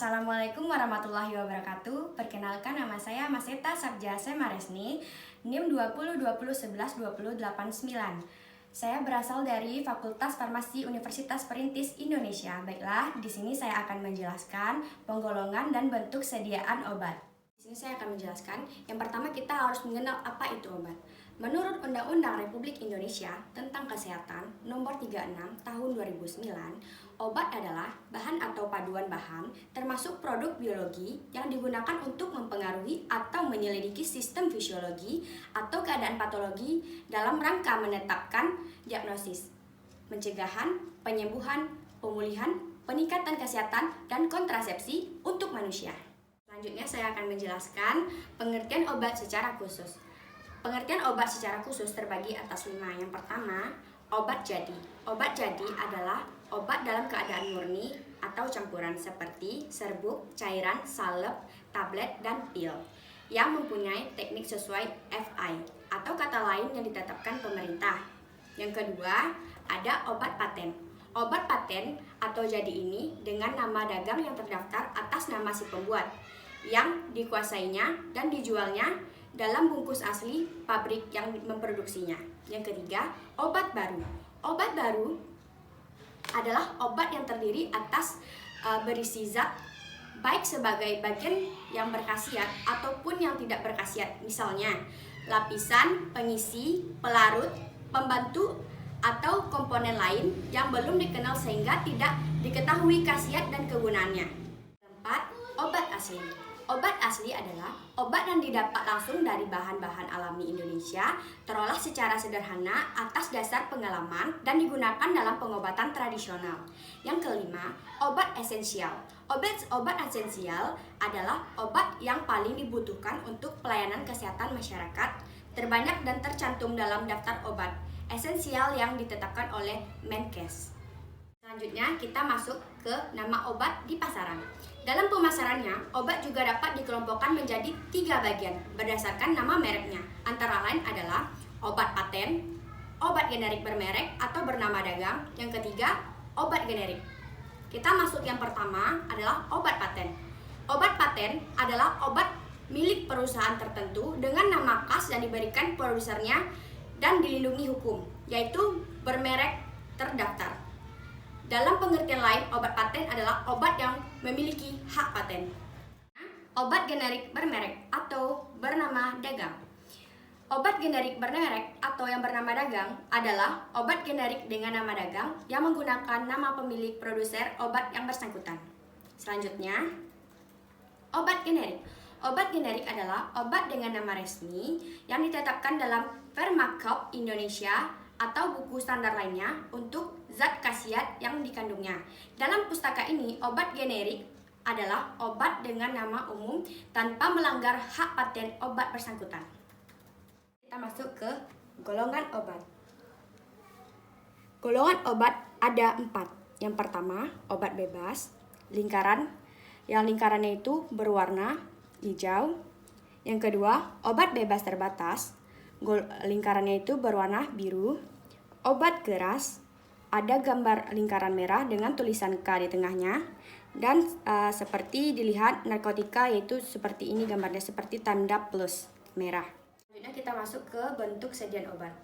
Assalamualaikum warahmatullahi wabarakatuh. Perkenalkan, nama saya Maseta Sabjase Maresni, NIM 2020112089. Saya berasal dari Fakultas Farmasi Universitas Perintis Indonesia. Baiklah, di sini saya akan menjelaskan penggolongan dan bentuk sediaan obat. Di sini saya akan menjelaskan, yang pertama kita harus mengenal apa itu obat. Menurut Undang-Undang Republik Indonesia tentang Kesehatan Nomor 36 Tahun 2009, obat adalah bahan atau paduan bahan termasuk produk biologi yang digunakan untuk mempengaruhi atau menyelidiki sistem fisiologi atau keadaan patologi dalam rangka menetapkan diagnosis, pencegahan, penyembuhan, pemulihan, peningkatan kesehatan, dan kontrasepsi untuk manusia. Selanjutnya saya akan menjelaskan pengertian obat secara khusus. Pengertian obat secara khusus terbagi atas 5. Yang pertama, obat jadi. Obat jadi adalah obat dalam keadaan murni atau campuran seperti serbuk, cairan, salep, tablet, dan pil yang mempunyai teknik sesuai FI atau kata lain yang ditetapkan pemerintah. Yang kedua, ada obat paten. Obat paten atau jadi ini dengan nama dagang yang terdaftar atas nama si pembuat yang dikuasainya dan dijualnya dalam bungkus asli pabrik yang memproduksinya. Yang ketiga, obat baru. Obat baru adalah obat yang terdiri atas berisi zat baik sebagai bagian yang berkhasiat ataupun yang tidak berkhasiat. Misalnya, lapisan, pengisi, pelarut, pembantu, atau komponen lain yang belum dikenal sehingga tidak diketahui khasiat dan kegunaannya. Keempat, obat asli. Obat asli adalah obat yang didapat langsung dari bahan-bahan alami Indonesia, terolah secara sederhana atas dasar pengalaman dan digunakan dalam pengobatan tradisional. Yang kelima, obat esensial. Obat esensial adalah obat yang paling dibutuhkan untuk pelayanan kesehatan masyarakat, terbanyak dan tercantum dalam daftar obat esensial yang ditetapkan oleh Menkes. Selanjutnya kita masuk ke nama obat di pasaran. Dalam pemasarannya, obat juga dapat dikelompokkan menjadi 3 bagian berdasarkan nama mereknya. Antara lain adalah obat paten, obat generik bermerek atau bernama dagang. Yang ketiga, obat generik. Kita masuk yang pertama adalah obat paten. Obat paten adalah obat milik perusahaan tertentu dengan nama khas yang diberikan produsernya dan dilindungi hukum, yaitu bermerek terdaftar. Dalam pengertian lain, obat paten adalah obat yang memiliki hak paten. Obat generik bermerek atau bernama dagang. Obat generik bermerek atau yang bernama dagang adalah obat generik dengan nama dagang yang menggunakan nama pemilik produser obat yang bersangkutan. Selanjutnya, obat generik. Obat generik adalah obat dengan nama resmi yang ditetapkan dalam Pharmacope Indonesia atau buku standar lainnya untuk zat khasiat yang dikandungnya. Dalam pustaka ini, obat generik adalah obat dengan nama umum tanpa melanggar hak paten obat bersangkutan. Kita masuk ke golongan obat. Golongan obat ada 4. Yang pertama, obat bebas, lingkaran, yang lingkarannya itu berwarna hijau. Yang kedua, obat bebas terbatas, lingkarannya itu berwarna biru. Obat keras, ada gambar lingkaran merah dengan tulisan K di tengahnya. Dan seperti dilihat narkotika, yaitu seperti ini gambarnya, seperti tanda plus merah. Selanjutnya kita masuk ke bentuk sediaan obat.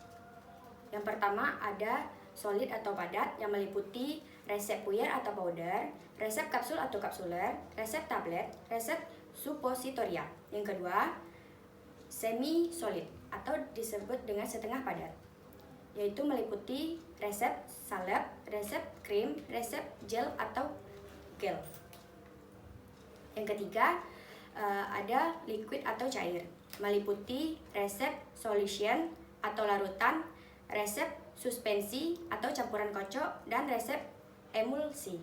Yang pertama ada solid atau padat yang meliputi resep puyer atau powder, resep kapsul atau kapsuler, resep tablet, resep suppositorial. Yang kedua, semi solid atau disebut dengan setengah padat, yaitu meliputi resep salep, resep krim, resep gel atau gel. Yang ketiga, ada liquid atau cair, meliputi resep solution atau larutan, resep suspensi atau campuran kocok, dan resep emulsi.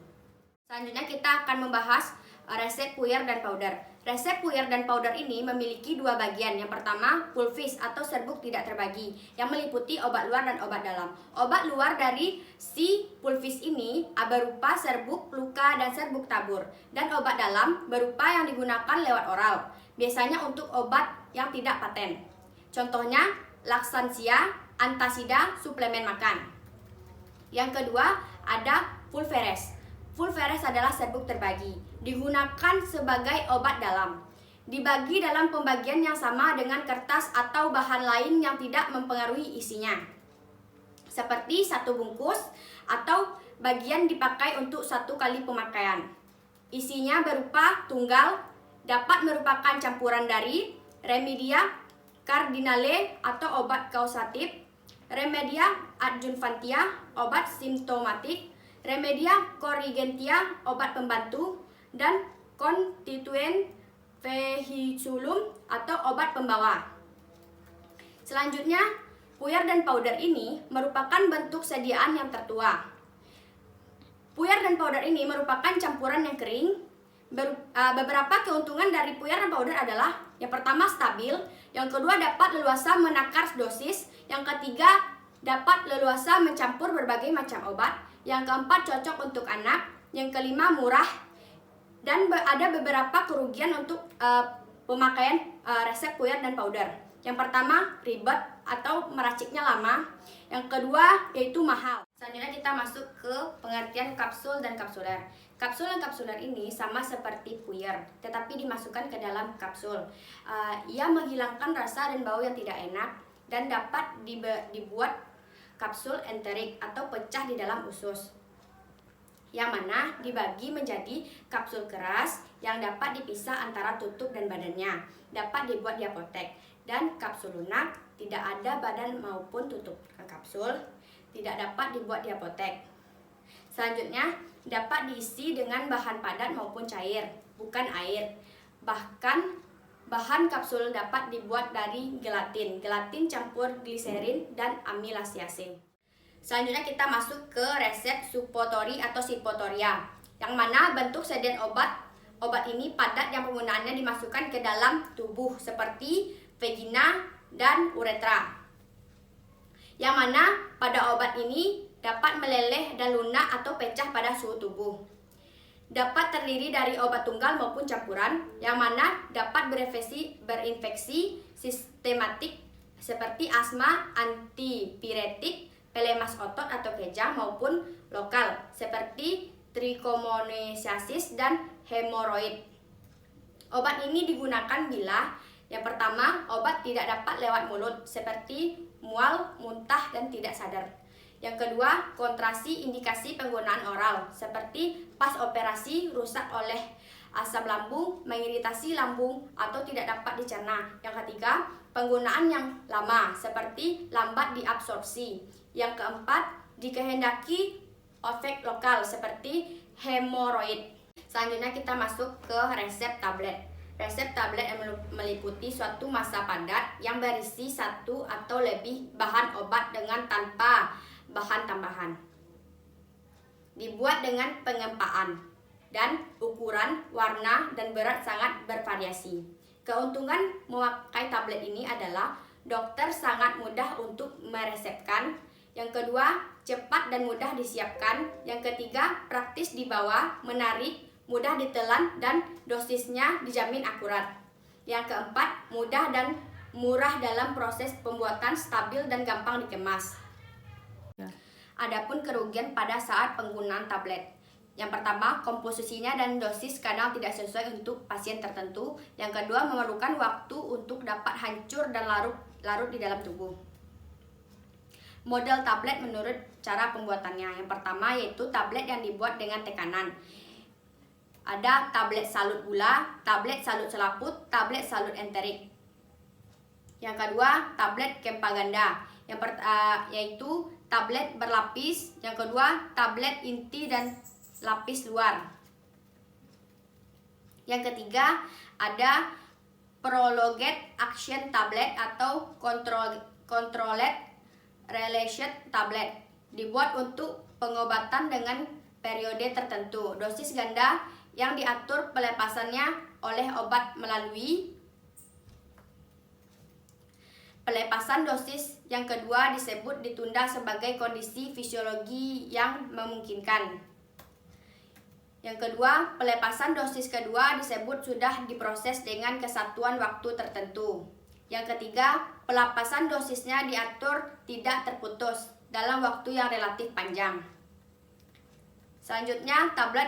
Selanjutnya kita akan membahas resep puyer dan powder. Resep puyer dan powder ini memiliki 2 bagian. Yang pertama, pulvis atau serbuk tidak terbagi yang meliputi obat luar dan obat dalam. Obat luar dari si pulvis ini berupa serbuk luka dan serbuk tabur, dan obat dalam berupa yang digunakan lewat oral, biasanya untuk obat yang tidak paten. Contohnya, laksansia, antasida, suplemen makan. Yang kedua, ada pulveres. Fulveres adalah serbuk terbagi, digunakan sebagai obat dalam. Dibagi dalam pembagian yang sama dengan kertas atau bahan lain yang tidak mempengaruhi isinya. Seperti satu bungkus atau bagian dipakai untuk satu kali pemakaian. Isinya berupa tunggal, dapat merupakan campuran dari remedia cardinale atau obat kausatif, remedia adjuvantia, obat simptomatik, remedia corrigentia, obat pembantu, dan constituent vehiculum atau obat pembawa. Selanjutnya, puyer dan powder ini merupakan bentuk sediaan yang tertua. Puyer dan powder ini merupakan campuran yang kering. Beberapa keuntungan dari puyer dan powder adalah: yang pertama, stabil; yang kedua, dapat leluasa menakar dosis; yang ketiga, dapat leluasa mencampur berbagai macam obat; yang keempat, cocok untuk anak; yang kelima, murah; dan ada beberapa kerugian untuk pemakaian resep puyer dan powder. Yang pertama, ribet atau meraciknya lama. Yang kedua, yaitu mahal. Selanjutnya kita masuk ke pengertian kapsul dan kapsuler. Kapsul dan kapsuler ini sama seperti puyer, tetapi dimasukkan ke dalam kapsul. Ia menghilangkan rasa dan bau yang tidak enak dan dapat dibuat kapsul enterik atau pecah di dalam usus, yang mana dibagi menjadi kapsul keras yang dapat dipisah antara tutup dan badannya, dapat dibuat di apotek, dan kapsul lunak, tidak ada badan maupun tutup kapsul, tidak dapat dibuat di apotek. Selanjutnya, dapat diisi dengan bahan padat maupun cair, bukan air. Bahkan bahan kapsul dapat dibuat dari gelatin campur gliserin dan amilasiasin. Selanjutnya kita masuk ke resep suppositori atau sipotoria, yang mana bentuk sediaan obat ini padat yang penggunaannya dimasukkan ke dalam tubuh seperti vagina dan uretra. Yang mana pada obat ini dapat meleleh dan lunak atau pecah pada suhu tubuh. Dapat terdiri dari obat tunggal maupun campuran, yang mana dapat berinfeksi sistematik seperti asma, antipiretik, pelemas otot atau kejang, maupun lokal seperti trichomoniasis dan hemoroid. Obat ini digunakan bila: yang pertama, obat tidak dapat lewat mulut seperti mual, muntah, dan tidak sadar. Yang kedua, kontrasi indikasi penggunaan oral seperti pas operasi, rusak oleh asam lambung, mengiritasi lambung, atau tidak dapat dicerna. Yang ketiga, penggunaan yang lama seperti lambat diabsorpsi. Yang keempat, dikehendaki efek lokal seperti hemoroid. Selanjutnya kita masuk ke resep tablet. Resep tablet yang meliputi suatu massa padat yang berisi satu atau lebih bahan obat dengan tanpa bahan tambahan. Dibuat dengan pengempaan dan ukuran, warna, dan berat sangat bervariasi. Keuntungan memakai tablet ini adalah: dokter sangat mudah untuk meresepkan. Yang kedua, cepat dan mudah disiapkan. Yang ketiga, praktis dibawa, menarik, mudah ditelan, dan dosisnya dijamin akurat. Yang keempat, mudah dan murah dalam proses pembuatan, stabil dan gampang dikemas. Adapun kerugian pada saat penggunaan tablet: yang pertama, komposisinya dan dosis kadang tidak sesuai untuk pasien tertentu. Yang kedua, memerlukan waktu untuk dapat hancur dan larut di dalam tubuh. Model tablet menurut cara pembuatannya: yang pertama yaitu tablet yang dibuat dengan tekanan. Ada tablet salut gula, tablet salut selaput, tablet salut enterik. Yang kedua, tablet kempaganda, yaitu tablet berlapis. Yang kedua, tablet inti dan lapis luar. Yang ketiga, ada prolonged action tablet atau controlled release tablet, dibuat untuk pengobatan dengan periode tertentu. Dosis ganda yang diatur pelepasannya oleh obat melalui pelepasan. Dosis yang kedua disebut ditunda sebagai kondisi fisiologi yang memungkinkan. Yang kedua, pelepasan dosis kedua disebut sudah diproses dengan kesatuan waktu tertentu. Yang ketiga, pelepasan dosisnya diatur tidak terputus dalam waktu yang relatif panjang. Selanjutnya, tablet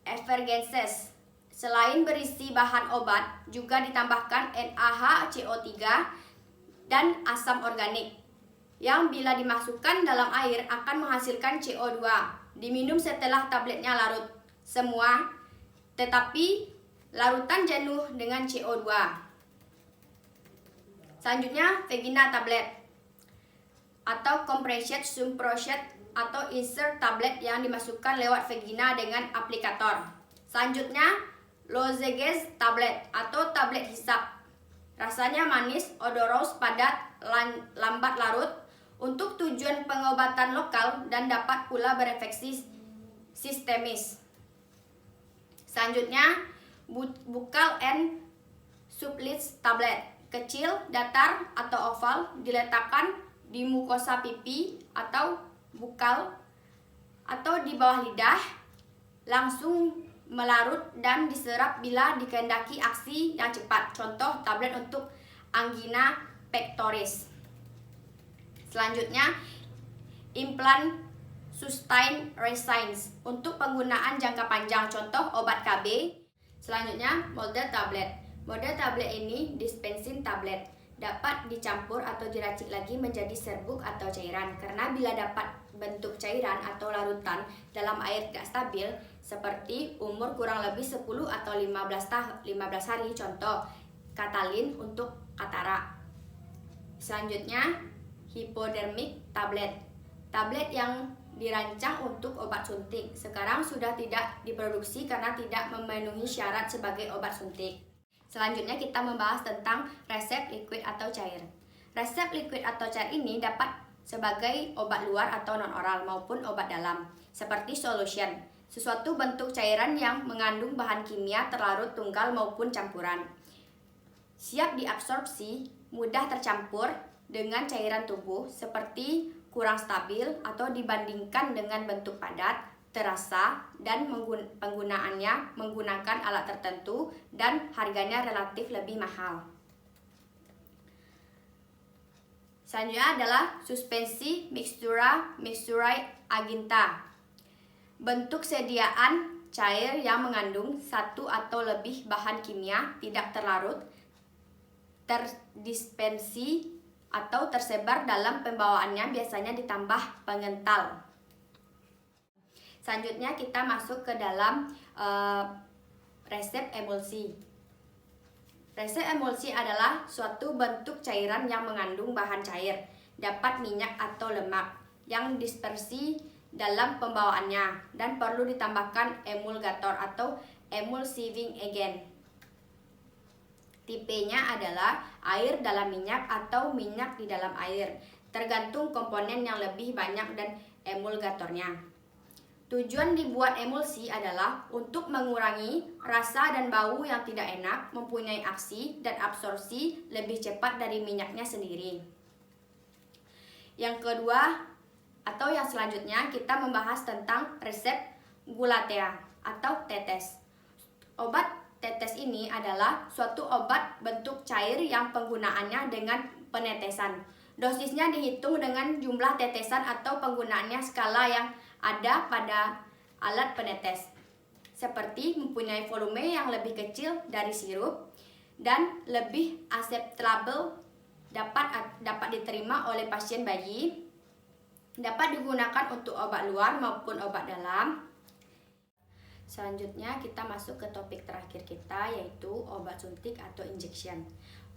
effervescens. Selain berisi bahan obat, juga ditambahkan NaHCO3 dan asam organik yang bila dimasukkan dalam air akan menghasilkan CO2. Diminum setelah tabletnya larut semua, tetapi larutan jenuh dengan CO2. Selanjutnya, vagina tablet atau compressed suprachate atau insert tablet yang dimasukkan lewat vagina dengan aplikator. Selanjutnya, lozenges tablet atau tablet hisap. Rasanya manis, odoros, padat, lambat larut untuk tujuan pengobatan lokal dan dapat pula berefeksi sistemis. Selanjutnya, buccal and sublingual tablet. Kecil, datar atau oval, diletakkan di mukosa pipi atau bukal atau di bawah lidah, langsung melarut dan diserap bila dikehendaki aksi yang cepat. Contoh tablet untuk angina pectoris. Selanjutnya, implant sustained resistance untuk penggunaan jangka panjang. Contoh obat KB. Selanjutnya, model tablet. Model tablet ini dispensing tablet, dapat dicampur atau diracik lagi menjadi serbuk atau cairan. Karena bila dapat bentuk cairan atau larutan dalam air tidak stabil, seperti umur kurang lebih 10 atau 15 hari, contoh katalin untuk katarak. Selanjutnya, hypodermic tablet. Tablet yang dirancang untuk obat suntik sekarang sudah tidak diproduksi karena tidak memenuhi syarat sebagai obat suntik. Selanjutnya kita membahas tentang resep liquid atau cair. Resep liquid atau cair ini dapat sebagai obat luar atau non-oral maupun obat dalam, seperti solution, sesuatu bentuk cairan yang mengandung bahan kimia terlarut tunggal maupun campuran. Siap diabsorpsi, mudah tercampur dengan cairan tubuh, seperti kurang stabil atau dibandingkan dengan bentuk padat, terasa, dan penggunaannya menggunakan alat tertentu dan harganya relatif lebih mahal. Selanjutnya adalah suspensi mixturae aginta. Bentuk sediaan cair yang mengandung satu atau lebih bahan kimia tidak terlarut, terdispensi atau tersebar dalam pembawaannya, biasanya ditambah pengental. Selanjutnya kita masuk ke dalam resep emulsi. Resep emulsi adalah suatu bentuk cairan yang mengandung bahan cair, dapat minyak atau lemak, yang dispersi dalam pembawaannya dan perlu ditambahkan emulgator atau emulsifying agent. Tipenya adalah air dalam minyak atau minyak di dalam air, tergantung komponen yang lebih banyak dan emulgatornya. Tujuan dibuat emulsi adalah untuk mengurangi rasa dan bau yang tidak enak, mempunyai aksi dan absorpsi lebih cepat dari minyaknya sendiri. Yang kedua atau yang selanjutnya kita membahas tentang resep gulatea atau tetes. Obat tetes ini adalah suatu obat bentuk cair yang penggunaannya dengan penetesan. Dosisnya dihitung dengan jumlah tetesan atau penggunaannya skala yang ada pada alat penetes, seperti mempunyai volume yang lebih kecil dari sirup dan lebih acceptable, dapat diterima oleh pasien bayi, dapat digunakan untuk obat luar maupun obat dalam. Selanjutnya kita masuk ke topik terakhir kita, yaitu obat suntik atau injection.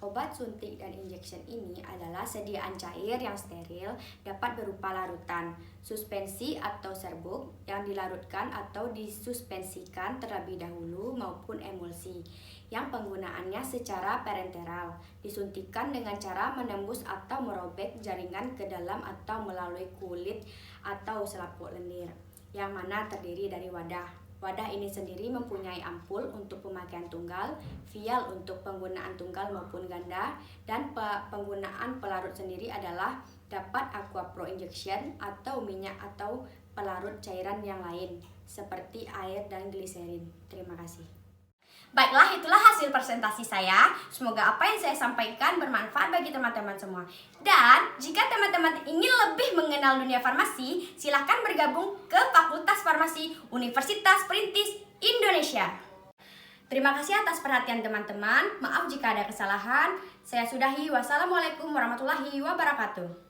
Obat suntik dan injection ini adalah sediaan cair yang steril, dapat berupa larutan, suspensi atau serbuk yang dilarutkan atau disuspensikan terlebih dahulu maupun emulsi yang penggunaannya secara parenteral, disuntikkan dengan cara menembus atau merobek jaringan ke dalam atau melalui kulit atau selaput lendir yang mana terdiri dari wadah. Wadah ini sendiri mempunyai ampul untuk pemakaian tunggal, vial untuk penggunaan tunggal maupun ganda, dan penggunaan pelarut sendiri adalah dapat aquapro injection atau minyak atau pelarut cairan yang lain seperti air dan gliserin. Terima kasih. Baiklah, itulah hasil hasil presentasi saya. Semoga apa yang saya sampaikan bermanfaat bagi teman-teman semua. Dan jika teman-teman ingin lebih mengenal dunia farmasi, silahkan bergabung ke Fakultas Farmasi Universitas Perintis Indonesia. Terima kasih atas perhatian teman-teman. Maaf jika ada kesalahan. Saya sudahi. Wassalamualaikum warahmatullahi wabarakatuh.